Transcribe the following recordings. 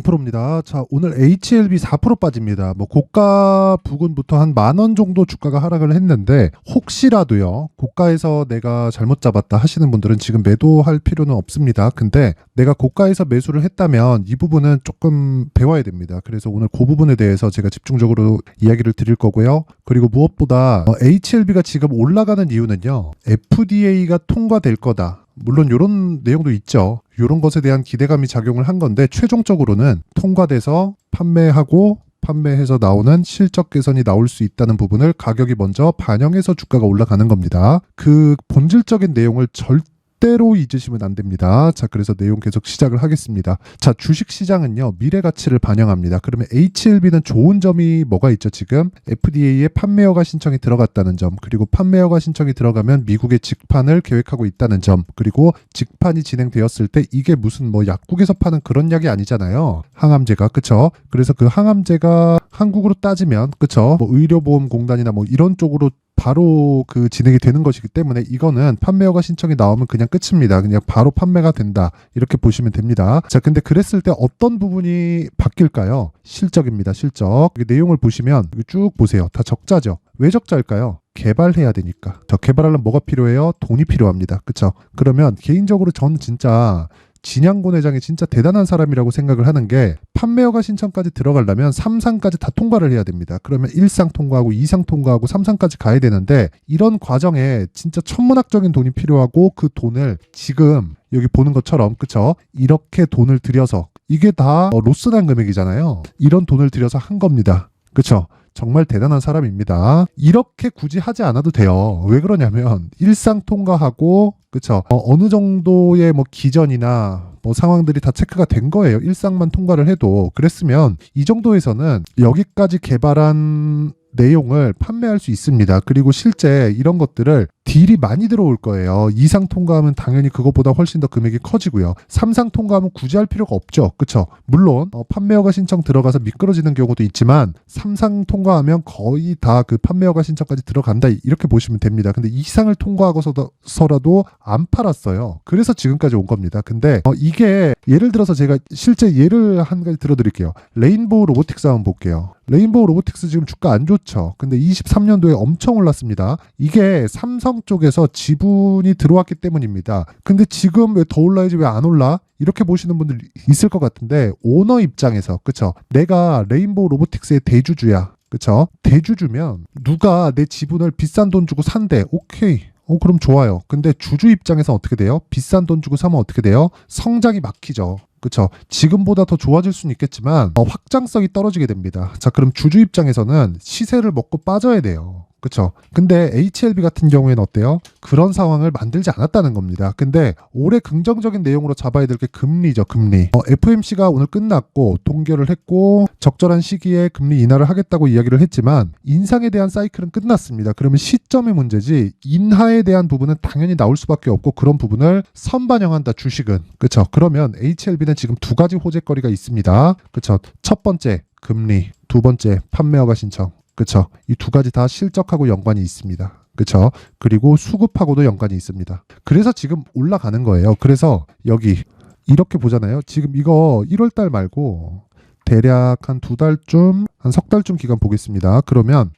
4%입니다. 자, 오늘 HLB 4% 빠집니다. 뭐 고가 부근부터 한 10,000원 정도 주가가 하락을 했는데 혹시라도요, 고가에서 내가 잘못 잡았다 하시는 분들은 지금 매도할 필요는 없습니다. 근데 내가 고가에서 매수를 했다면 이 부분은 조금 배워야 됩니다. 그래서 오늘 그 부분에 대해서 제가 집중적으로 이야기를 드릴 거고요. 그리고 무엇보다 HLB가 지금 올라가는 이유는요, FDA가 통과될 거다. 물론 이런 내용도 있죠. 이런 것에 대한 기대감이 작용을 한 건데 최종적으로는 통과돼서 판매해서 나오는 실적 개선이 나올 수 있다는 부분을 가격이 먼저 반영해서 주가가 올라가는 겁니다. 그 본질적인 내용을 절대로 잊으시면 안 됩니다. 자, 그래서 내용 계속 시작을 하겠습니다. 자, 주식시장은요, 미래 가치를 반영합니다. 그러면 HLB는 좋은 점이 뭐가 있죠? 지금 FDA에 판매 허가 신청이 들어갔다는 점, 그리고 판매 허가 신청이 들어가면 미국의 직판을 계획하고 있다는 점, 그리고 직판이 진행되었을 때 이게 무슨 뭐 약국에서 파는 그런 약이 아니잖아요. 항암제가, 그쵸? 그래서 그 항암제가 한국으로 따지면, 그쵸? 뭐 의료보험공단이나 뭐 이런 쪽으로 바로 그 진행이 되는 것이기 때문에 이거는 판매 허가 신청이 나오면 그냥 끝입니다. 그냥 바로 판매가 된다. 이렇게 보시면 됩니다. 자, 근데 그랬을 때 어떤 부분이 바뀔까요? 실적입니다. 실적. 내용을 보시면 쭉 보세요. 다 적자죠. 왜 적자일까요? 개발해야 되니까. 저 개발하려면 뭐가 필요해요? 돈이 필요합니다. 그쵸? 그러면 개인적으로 저는 진짜 진양곤 회장이 진짜 대단한 사람이라고 생각을 하는 게 판매 허가 신청까지 들어가려면 3상까지 다 통과를 해야 됩니다. 그러면 1상 통과하고 2상 통과하고 3상까지 가야 되는데 이런 과정에 진짜 천문학적인 돈이 필요하고 그 돈을 지금 여기 보는 것처럼, 그쵸? 이렇게 돈을 들여서 이게 다 로스난 금액이잖아요. 이런 돈을 들여서 한 겁니다. 그쵸? 정말 대단한 사람입니다. 이렇게 굳이 하지 않아도 돼요. 왜 그러냐면 일상 통과하고, 그쵸? 어느 정도의 뭐 기전이나 뭐 상황들이 다 체크가 된 거예요. 일상만 통과를 해도. 그랬으면 이 정도에서는 여기까지 개발한 내용을 판매할 수 있습니다. 그리고 실제 이런 것들을 딜이 많이 들어올 거예요. 2상 통과하면 당연히 그것보다 훨씬 더 금액이 커지고요. 3상 통과하면 굳이 할 필요가 없죠. 그쵸? 물론 판매 허가 신청 들어가서 미끄러지는 경우도 있지만 3상 통과하면 거의 다 그 판매 허가 신청까지 들어간다. 이렇게 보시면 됩니다. 근데 2상을 통과하고서라도 안 팔았어요. 그래서 지금까지 온 겁니다. 근데 이게 예를 들어서 제가 실제 예를 한 가지 들어드릴게요. 레인보우 로보틱스 한번 볼게요. 레인보우 로보틱스 지금 주가 안 좋죠. 근데 23년도에 엄청 올랐습니다. 이게 삼성 쪽에서 지분이 들어왔기 때문입니다. 근데 지금 왜 더 올라야지 왜 안 올라? 이렇게 보시는 분들 있을 것 같은데 오너 입장에서, 그쵸? 내가 레인보우 로보틱스의 대주주야. 그쵸? 대주주면 누가 내 지분을 비싼 돈 주고 산대. 오케이. 그럼 좋아요. 근데 주주 입장에서 어떻게 돼요? 비싼 돈 주고 사면 어떻게 돼요? 성장이 막히죠. 그쵸? 지금보다 더 좋아질 수는 있겠지만 확장성이 떨어지게 됩니다. 자, 그럼 주주 입장에서는 시세를 먹고 빠져야 돼요. 그쵸? 근데 HLB 같은 경우에는 어때요? 그런 상황을 만들지 않았다는 겁니다. 근데 올해 긍정적인 내용으로 잡아야 될 게 금리죠, 금리. FOMC가 오늘 끝났고 동결을 했고 적절한 시기에 금리 인하를 하겠다고 이야기를 했지만 인상에 대한 사이클은 끝났습니다. 그러면 시점의 문제지 인하에 대한 부분은 당연히 나올 수밖에 없고 그런 부분을 선반영한다, 주식은. 그쵸? 그러면 HLB는 지금 두 가지 호재거리가 있습니다. 그쵸? 첫 번째, 금리. 두 번째, 판매 허가 신청. 그쵸? 이 두 가지 다 실적하고 연관이 있습니다. 그쵸? 그리고 수급하고도 연관이 있습니다. 그래서 지금 올라가는 거예요. 그래서 여기 이렇게 보잖아요. 지금 이거 1월달 말고 대략 한 2달쯤, 한 석 달쯤 기간 보겠습니다. 그러면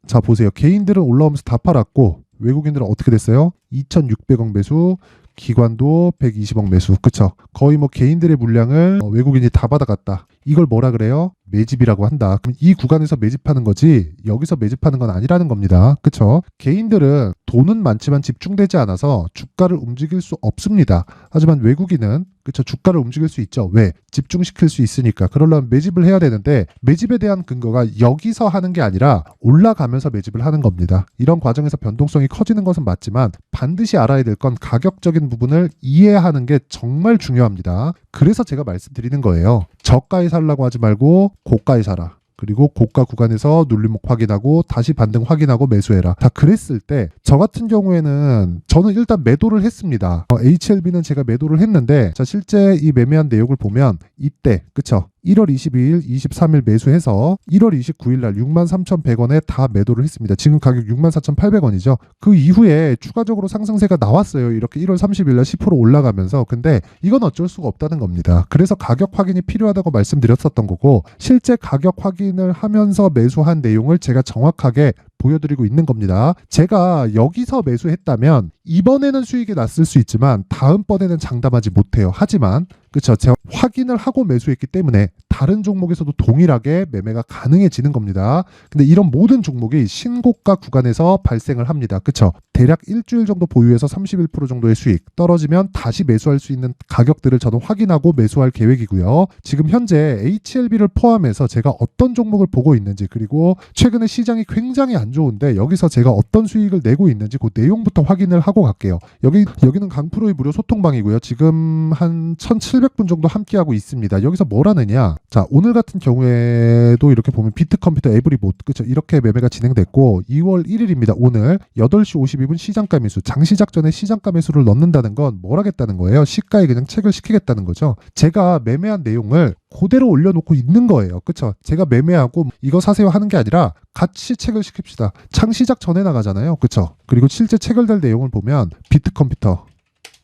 자, 보세요. 개인들은 올라오면서 다 팔았고 외국인들은 어떻게 됐어요? 2,600억 매수, 기관도 120억 매수. 그쵸? 거의 뭐 개인들의 물량을 외국인이 다 받아갔다. 이걸 뭐라 그래요? 매집이라고 한다. 그럼 이 구간에서 매집하는 거지 여기서 매집하는 건 아니라는 겁니다. 그쵸? 개인들은 돈은 많지만 집중되지 않아서 주가를 움직일 수 없습니다. 하지만 외국인은, 그쵸, 주가를 움직일 수 있죠. 왜? 집중시킬 수 있으니까. 그러려면 매집을 해야 되는데 매집에 대한 근거가 여기서 하는 게 아니라 올라가면서 매집을 하는 겁니다. 이런 과정에서 변동성이 커지는 것은 맞지만 반드시 알아야 될 건 가격적인 부분을 이해하는 게 정말 중요합니다. 그래서 제가 말씀드리는 거예요. 저가에 살라고 하지 말고 고가에 사라. 그리고 고가 구간에서 눌림목 확인하고 다시 반등 확인하고 매수해라. 다 그랬을 때 저 같은 경우에는 저는 일단 매도를 했습니다. HLB는 제가 매도를 했는데 자 실제 이 매매한 내역을 보면 이때 그쵸? 1월 22일, 23일 매수해서 1월 29일 날 63,100원에 다 매도를 했습니다. 지금 가격 64,800원이죠. 그 이후에 추가적으로 상승세가 나왔어요. 이렇게 1월 30일 날 10% 올라가면서. 근데 이건 어쩔 수가 없다는 겁니다. 그래서 가격 확인이 필요하다고 말씀드렸었던 거고 실제 가격 확인을 하면서 매수한 내용을 제가 정확하게 보여드리고 있는 겁니다. 제가 여기서 매수했다면 이번에는 수익이 났을 수 있지만 다음번에는 장담하지 못해요. 하지만 그쵸 제가 확인을 하고 매수했기 때문에 다른 종목에서도 동일하게 매매가 가능해지는 겁니다. 근데 이런 모든 종목이 신고가 구간에서 발생을 합니다. 그쵸 대략 일주일 정도 보유해서 31% 정도의 수익 떨어지면 다시 매수할 수 있는 가격들을 저는 확인하고 매수할 계획이고요. 지금 현재 HLB를 포함해서 제가 어떤 종목을 보고 있는지 그리고 최근에 시장이 굉장히 안 좋은데 여기서 제가 어떤 수익을 내고 있는지 그 내용부터 확인을 하고 갈게요. 여기는 강프로의 무료 소통방이고요. 지금 한 1700분 정도 함께하고 있습니다. 여기서 뭘 하느냐 자 오늘 같은 경우에도 이렇게 보면 비트컴퓨터 에브리봇 그쵸 이렇게 매매가 진행됐고 2월 1일입니다. 오늘 8시 52분 시장가 매수 장시작 전에 시장가 매수를 넣는다는 건 뭘 하겠다는 거예요? 시가에 그냥 체결 시키겠다는 거죠. 제가 매매한 내용을 그대로 올려놓고 있는 거예요. 그쵸? 제가 매매하고 이거 사세요 하는 게 아니라 같이 체결시킵시다. 창시작 전에 나가잖아요. 그쵸? 그리고 실제 체결될 내용을 보면 비트컴퓨터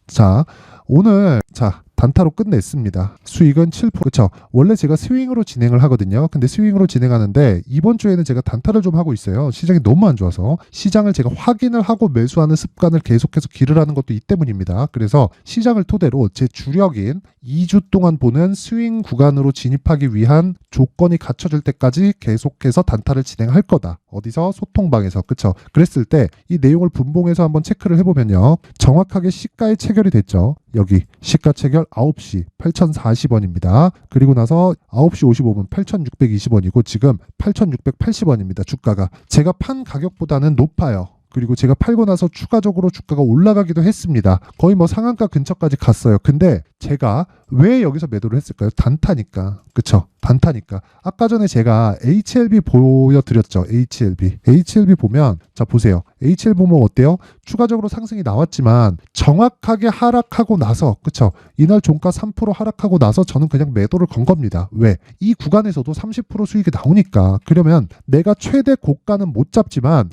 자 오늘 자 단타로 끝냈습니다. 수익은 7%. 그쵸? 원래 제가 스윙으로 진행을 하거든요. 근데 스윙으로 진행하는데 이번 주에는 제가 단타를 좀 하고 있어요. 시장이 너무 안 좋아서 시장을 제가 확인을 하고 매수하는 습관을 계속해서 기를 하는 것도 이 때문입니다. 그래서 시장을 토대로 제 주력인 2주 동안 보는 스윙 구간으로 진입하기 위한 조건이 갖춰질 때까지 계속해서 단타를 진행할 거다. 어디서? 소통방에서. 그쵸? 그랬을 때 이 내용을 분봉해서 한번 체크를 해보면요. 정확하게 시가에 체결이 됐죠. 여기 시가 체결 9시 8,040원입니다. 그리고 나서 9시 55분 8,620원이고 지금 8,680원입니다. 주가가. 제가 판 가격보다는 높아요. 그리고 제가 팔고 나서 추가적으로 주가가 올라가기도 했습니다. 거의 뭐 상한가 근처까지 갔어요. 근데 제가 왜 여기서 매도를 했을까요? 단타니까. 그쵸? 단타니까. 아까 전에 제가 HLB 보여드렸죠. HLB 보면 자 보세요. HLB 보면 어때요? 추가적으로 상승이 나왔지만 정확하게 하락하고 나서 그쵸? 이날 종가 3% 하락하고 나서 저는 그냥 매도를 건 겁니다. 왜? 이 구간에서도 30% 수익이 나오니까. 그러면 내가 최대 고가는 못 잡지만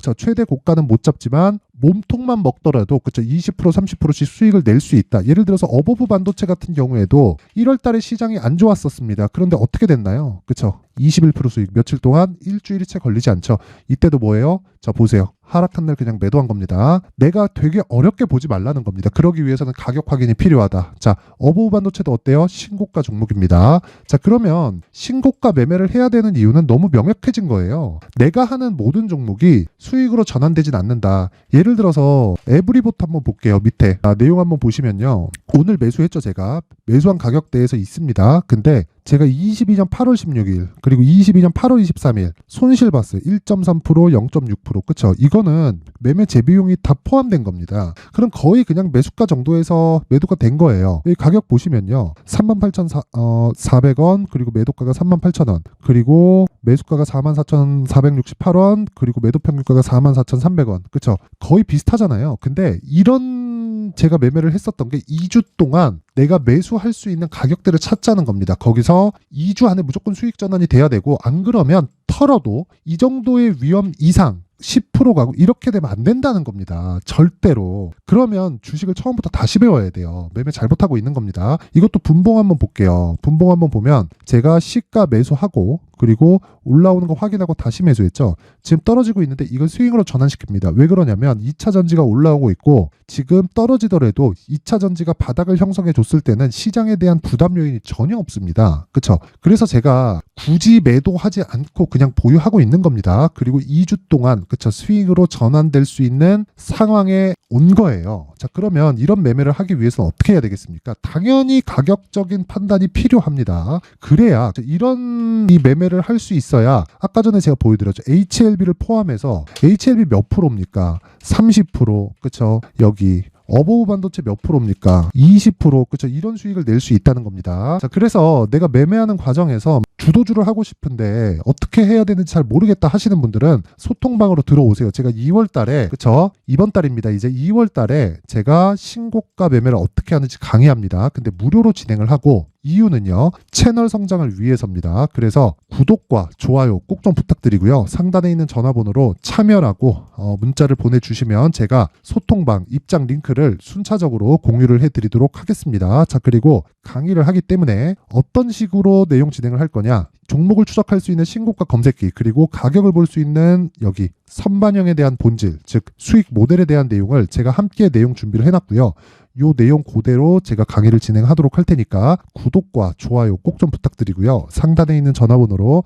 몸통만 먹더라도 그쵸 20% 30%씩 수익을 낼 수 있다. 예를 들어서 어버브 반도체 같은 경우에도 1월 달에 시장이 안 좋았었습니다. 그런데 어떻게 됐나요? 그쵸 21% 수익 며칠 동안 일주일이 채 걸리지 않죠. 이때도 뭐예요? 자 보세요. 하락한 날 그냥 매도한 겁니다. 내가 되게 어렵게 보지 말라는 겁니다. 그러기 위해서는 가격 확인이 필요하다. 자 어버브 반도체도 어때요? 신고가 종목입니다. 자 그러면 신고가 매매를 해야 되는 이유는 너무 명확해진 거예요. 내가 하는 모든 종목이 수익으로 전환되진 않는다. 예를 들어서 에브리봇 한번 볼게요. 밑에 내용 한번 보시면요. 오늘 매수했죠. 제가 매수한 가격대에서 있습니다. 근데 제가 22년 8월 16일 그리고 22년 8월 23일 손실 봤어요. 1.3% 0.6% 그쵸? 이거는 매매 재비용이 다 포함된 겁니다. 그럼 거의 그냥 매수가 정도에서 매도가 된 거예요. 이 가격 보시면요. 38,400원 그리고 매도가가 38,000원 그리고 매수가가 44,468원 그리고 매도 평균가가 44,300원 그쵸? 거의 비슷하잖아요. 근데 이런 제가 매매를 했었던 게 2주 동안 내가 매수할 수 있는 가격대를 찾자는 겁니다. 거기서 2주 안에 무조건 수익 전환이 돼야 되고 안 그러면 털어도 이 정도의 위험 이상 10% 가고 이렇게 되면 안 된다는 겁니다. 절대로. 그러면 주식을 처음부터 다시 배워야 돼요. 매매 잘못하고 있는 겁니다. 이것도 분봉 한번 볼게요. 분봉 한번 보면 제가 시가 매수하고 그리고 올라오는 거 확인하고 다시 매수했죠. 지금 떨어지고 있는데 이걸 스윙으로 전환시킵니다. 왜 그러냐면 2차 전지가 올라오고 있고 지금 떨어지더라도 2차 전지가 바닥을 형성해 줬을 때는 시장에 대한 부담 요인이 전혀 없습니다. 그쵸? 그래서 제가 굳이 매도하지 않고 그냥 보유하고 있는 겁니다. 그리고 2주 동안 그쵸? 스윙으로 전환될 수 있는 상황에 온 거예요. 자 그러면 이런 매매를 하기 위해서는 어떻게 해야 되겠습니까? 당연히 가격적인 판단이 필요합니다. 그래야 이런 이 매매를 할 수 있어야 아까 전에 제가 보여드렸죠. HLB를 포함해서 HLB 몇 프로입니까? 30% 그쵸? 여기 어버브 반도체 몇 프로입니까? 20% 그쵸? 이런 수익을 낼 수 있다는 겁니다. 자 그래서 내가 매매하는 과정에서 주도주를 하고 싶은데 어떻게 해야 되는지 잘 모르겠다 하시는 분들은 소통방으로 들어오세요. 제가 2월 달에, 그쵸? 이번 달입니다. 이제 2월 달에 제가 신고가 매매를 어떻게 하는지 강의합니다. 근데 무료로 진행을 하고, 이유는요, 채널 성장을 위해서입니다. 그래서 구독과 좋아요 꼭 좀 부탁드리고요. 상단에 있는 전화번호로 참여라고 문자를 보내주시면 제가 소통방 입장 링크를 순차적으로 공유를 해드리도록 하겠습니다. 자, 그리고 강의를 하기 때문에 어떤 식으로 내용 진행을 할 거냐, 종목을 추적할 수 있는 신고가 검색기, 그리고 가격을 볼 수 있는 여기 선반영에 대한 본질, 즉 수익 모델에 대한 내용을 제가 함께 내용 준비를 해놨고요. 요 내용 그대로 제가 강의를 진행하도록 할 테니까 구독과 좋아요 꼭 좀 부탁드리고요. 상단에 있는 전화번호로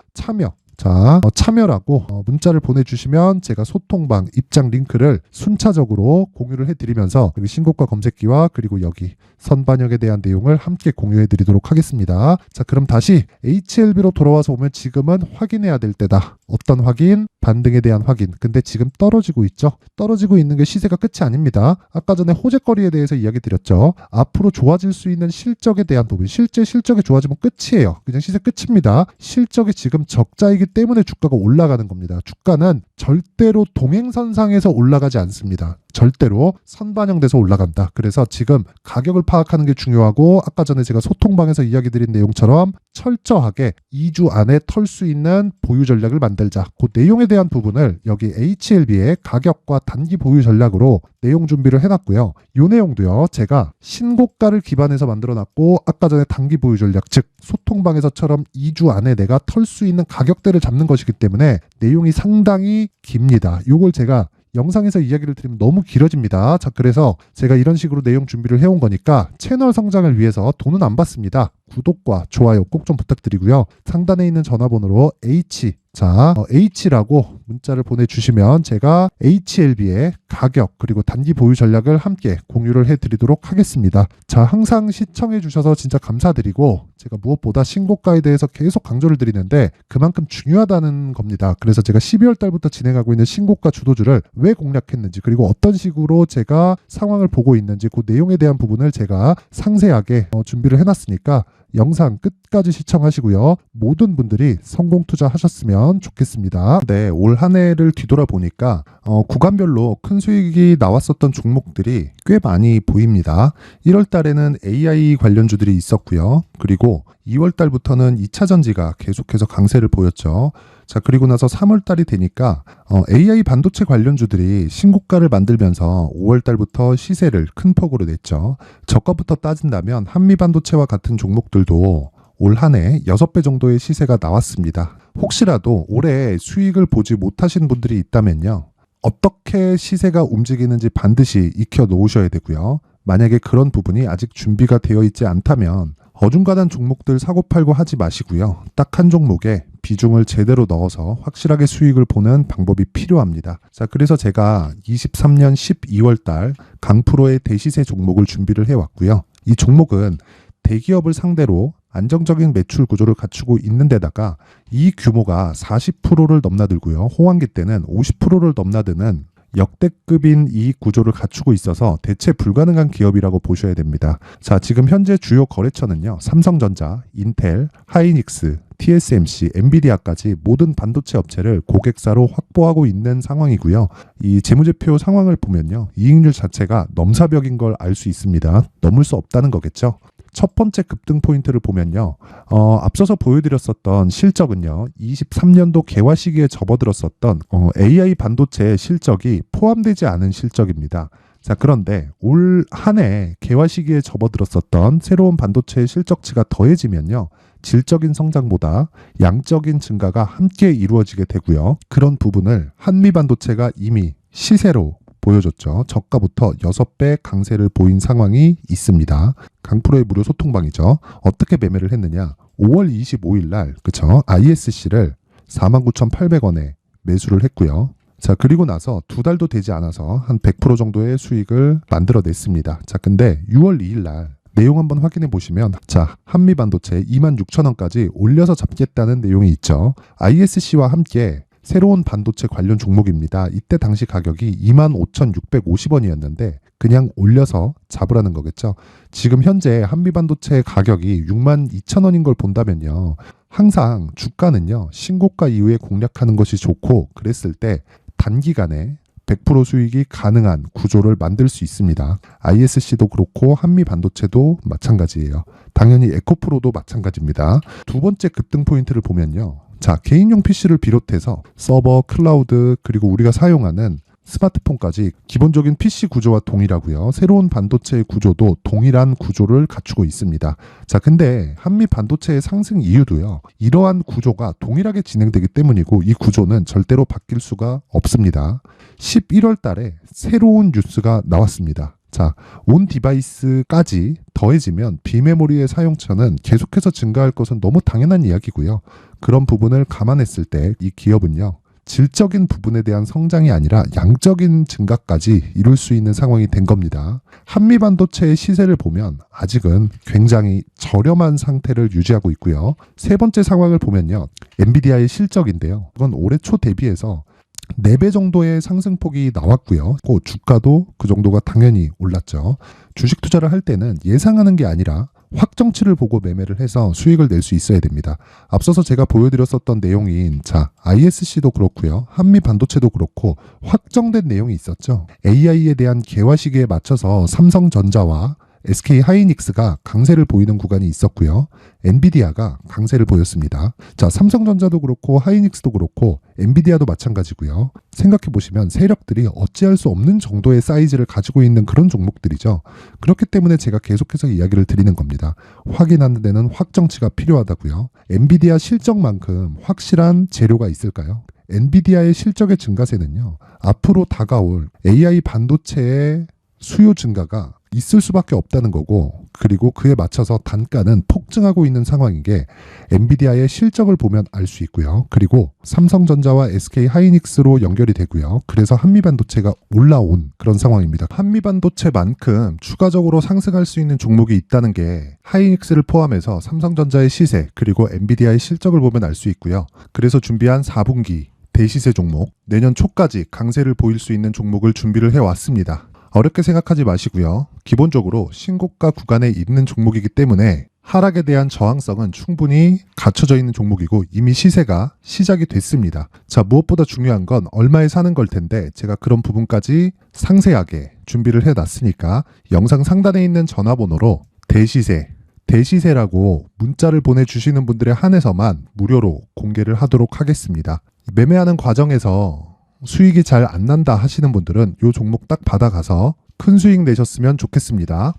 참여라고 문자를 보내주시면 제가 소통방 입장 링크를 순차적으로 공유를 해드리면서 여기 신고가 검색기와 그리고 여기 선반영에 대한 내용을 함께 공유해드리도록 하겠습니다. 자, 그럼 다시 HLB로 돌아와서 보면 지금은 확인해야 될 때다. 어떤 확인? 반등에 대한 확인. 근데 지금 떨어지고 있죠. 떨어지고 있는 게 시세가 끝이 아닙니다. 아까 전에 호재거리에 대해서 이야기 드렸죠. 앞으로 좋아질 수 있는 실적에 대한 부분, 실적이 좋아지면 끝이에요. 그냥 시세 끝입니다. 실적이 지금 적자이기 때문에 주가가 올라가는 겁니다. 주가는 절대로 동행선상에서 올라가지 않습니다. 절대로 선반영돼서 올라간다. 그래서 지금 가격을 파악하는 게 중요하고, 아까 전에 제가 소통방에서 이야기 드린 내용처럼 철저하게 2주 안에 털 수 있는 보유 전략을 만들자. 그 내용에 대한 부분을 여기 HLB의 가격과 단기 보유 전략으로 내용 준비를 해놨고요. 이 내용도요, 제가 신고가를 기반해서 만들어놨고, 아까 전에 단기 보유 전략, 즉 소통방에서처럼 2주 안에 내가 털 수 있는 가격대를 잡는 것이기 때문에 내용이 상당히 깁니다. 이걸 제가 영상에서 이야기를 드리면 너무 길어집니다. 자, 그래서 제가 이런 식으로 내용 준비를 해온 거니까 채널 성장을 위해서 돈은 안 받습니다. 구독과 좋아요 꼭 좀 부탁드리고요. 상단에 있는 전화번호로 H라고 문자를 보내주시면 제가 HLB의 가격 그리고 단기 보유 전략을 함께 공유를 해드리도록 하겠습니다. 자, 항상 시청해주셔서 진짜 감사드리고, 제가 무엇보다 신고가에 대해서 계속 강조를 드리는데 그만큼 중요하다는 겁니다. 그래서 제가 12월 달부터 진행하고 있는 신고가 주도주를 왜 공략했는지, 그리고 어떤 식으로 제가 상황을 보고 있는지 그 내용에 대한 부분을 제가 상세하게 준비를 해놨으니까 영상 끝까지 시청하시고요. 모든 분들이 성공 투자하셨으면 좋겠습니다. 네, 올 한 해를 뒤돌아보니까 구간별로 큰 수익이 나왔었던 종목들이 꽤 많이 보입니다. 1월 달에는 AI 관련주들이 있었고요. 그리고 2월 달부터는 2차 전지가 계속해서 강세를 보였죠. 자, 그리고 나서 3월 달이 되니까 AI 반도체 관련주들이 신고가를 만들면서 5월 달부터 시세를 큰 폭으로 냈죠. 저가부터 따진다면 한미반도체와 같은 종목들도 올 한 해 6배 정도의 시세가 나왔습니다. 혹시라도 올해 수익을 보지 못하신 분들이 있다면요, 어떻게 시세가 움직이는지 반드시 익혀 놓으셔야 되고요. 만약에 그런 부분이 아직 준비가 되어 있지 않다면 어중간한 종목들 사고팔고 하지 마시고요. 딱 한 종목에 비중을 제대로 넣어서 확실하게 수익을 보는 방법이 필요합니다. 자, 그래서 제가 23년 12월 달 강프로의 대시세 종목을 준비를 해왔고요. 이 종목은 대기업을 상대로 안정적인 매출 구조를 갖추고 있는 데다가 이 규모가 40%를 넘나들고요. 호황기 때는 50%를 넘나드는 역대급인 이익 구조를 갖추고 있어서 대체 불가능한 기업이라고 보셔야 됩니다. 자, 지금 현재 주요 거래처는요, 삼성전자, 인텔, 하이닉스, TSMC, 엔비디아까지 모든 반도체 업체를 고객사로 확보하고 있는 상황이고요. 이 재무제표 상황을 보면요, 이익률 자체가 넘사벽인 걸 알 수 있습니다. 넘을 수 없다는 거겠죠. 첫 번째 급등 포인트를 보면요, 앞서서 보여드렸었던 실적은요, 23년도 개화 시기에 접어들었었던 AI 반도체의 실적이 포함되지 않은 실적입니다. 자, 그런데 올 한 해 개화 시기에 접어들었었던 새로운 반도체의 실적치가 더해지면요, 질적인 성장보다 양적인 증가가 함께 이루어지게 되고요. 그런 부분을 한미반도체가 이미 시세로 보여줬죠. 저가부터 6배 강세를 보인 상황이 있습니다. 강프로의 무료 소통방이죠. 어떻게 매매를 했느냐? 5월 25일 날, 그쵸? ISC를 49,800원에 매수를 했고요. 자, 그리고 나서 2달도 되지 않아서 한 100% 정도의 수익을 만들어냈습니다. 자, 근데 6월 2일 날 내용 한번 확인해 보시면, 자, 한미반도체 26,000원까지 올려서 잡겠다는 내용이 있죠. ISC와 함께 새로운 반도체 관련 종목입니다. 이때 당시 가격이 25,650원이었는데 그냥 올려서 잡으라는 거겠죠. 지금 현재 한미반도체 가격이 62,000원인 걸 본다면요, 항상 주가는요, 신고가 이후에 공략하는 것이 좋고, 그랬을 때 단기간에 100% 수익이 가능한 구조를 만들 수 있습니다. ISC도 그렇고 한미반도체도 마찬가지예요. 당연히 에코프로도 마찬가지입니다. 두 번째 급등 포인트를 보면요. 자, 개인용 PC를 비롯해서 서버, 클라우드, 그리고 우리가 사용하는 스마트폰까지 기본적인 PC 구조와 동일하고요. 새로운 반도체의 구조도 동일한 구조를 갖추고 있습니다. 자, 근데 한미 반도체의 상승 이유도요. 이러한 구조가 동일하게 진행되기 때문이고 이 구조는 절대로 바뀔 수가 없습니다. 11월 달에 새로운 뉴스가 나왔습니다. 자, 온 디바이스까지 더해지면 비메모리의 사용처는 계속해서 증가할 것은 너무 당연한 이야기고요. 그런 부분을 감안했을 때 이 기업은요. 질적인 부분에 대한 성장이 아니라 양적인 증가까지 이룰 수 있는 상황이 된 겁니다. 한미반도체의 시세를 보면 아직은 굉장히 저렴한 상태를 유지하고 있고요. 세 번째 상황을 보면요. 엔비디아의 실적인데요. 이건 올해 초 대비해서 4배 정도의 상승폭이 나왔고요. 그 주가도 그 정도가 당연히 올랐죠. 주식 투자를 할 때는 예상하는 게 아니라 확정치를 보고 매매를 해서 수익을 낼 수 있어야 됩니다. 앞서서 제가 보여드렸었던 내용인 ISC도 그렇고요. 한미 반도체도 그렇고 확정된 내용이 있었죠. AI에 대한 개화 시기에 맞춰서 삼성전자와 SK 하이닉스가 강세를 보이는 구간이 있었고요. 엔비디아가 강세를 보였습니다. 자, 삼성전자도 그렇고 하이닉스도 그렇고 엔비디아도 마찬가지고요. 생각해 보시면 세력들이 어찌할 수 없는 정도의 사이즈를 가지고 있는 그런 종목들이죠. 그렇기 때문에 제가 계속해서 이야기를 드리는 겁니다. 확인하는 데는 확정치가 필요하다고요. 엔비디아 실적만큼 확실한 재료가 있을까요? 엔비디아의 실적의 증가세는요. 앞으로 다가올 AI 반도체의 수요 증가가 있을 수밖에 없다는 거고, 그리고 그에 맞춰서 단가는 폭증하고 있는 상황인 게 엔비디아의 실적을 보면 알 수 있고요. 그리고 삼성전자와 SK 하이닉스로 연결이 되고요. 그래서 한미반도체가 올라온 그런 상황입니다. 한미반도체만큼 추가적으로 상승할 수 있는 종목이 있다는 게 하이닉스를 포함해서 삼성전자의 시세 그리고 엔비디아의 실적을 보면 알 수 있고요. 그래서 준비한 4분기 대시세 종목, 내년 초까지 강세를 보일 수 있는 종목을 준비를 해왔습니다. 어렵게 생각하지 마시고요. 기본적으로 신고가 구간에 있는 종목이기 때문에 하락에 대한 저항성은 충분히 갖춰져 있는 종목이고 이미 시세가 시작이 됐습니다. 자, 무엇보다 중요한 건 얼마에 사는 걸 텐데 제가 그런 부분까지 상세하게 준비를 해놨으니까 영상 상단에 있는 전화번호로 대시세라고 문자를 보내주시는 분들에 한해서만 무료로 공개를 하도록 하겠습니다. 매매하는 과정에서 수익이 잘 안 난다 하시는 분들은 이 종목 딱 받아가서 큰 수익 내셨으면 좋겠습니다.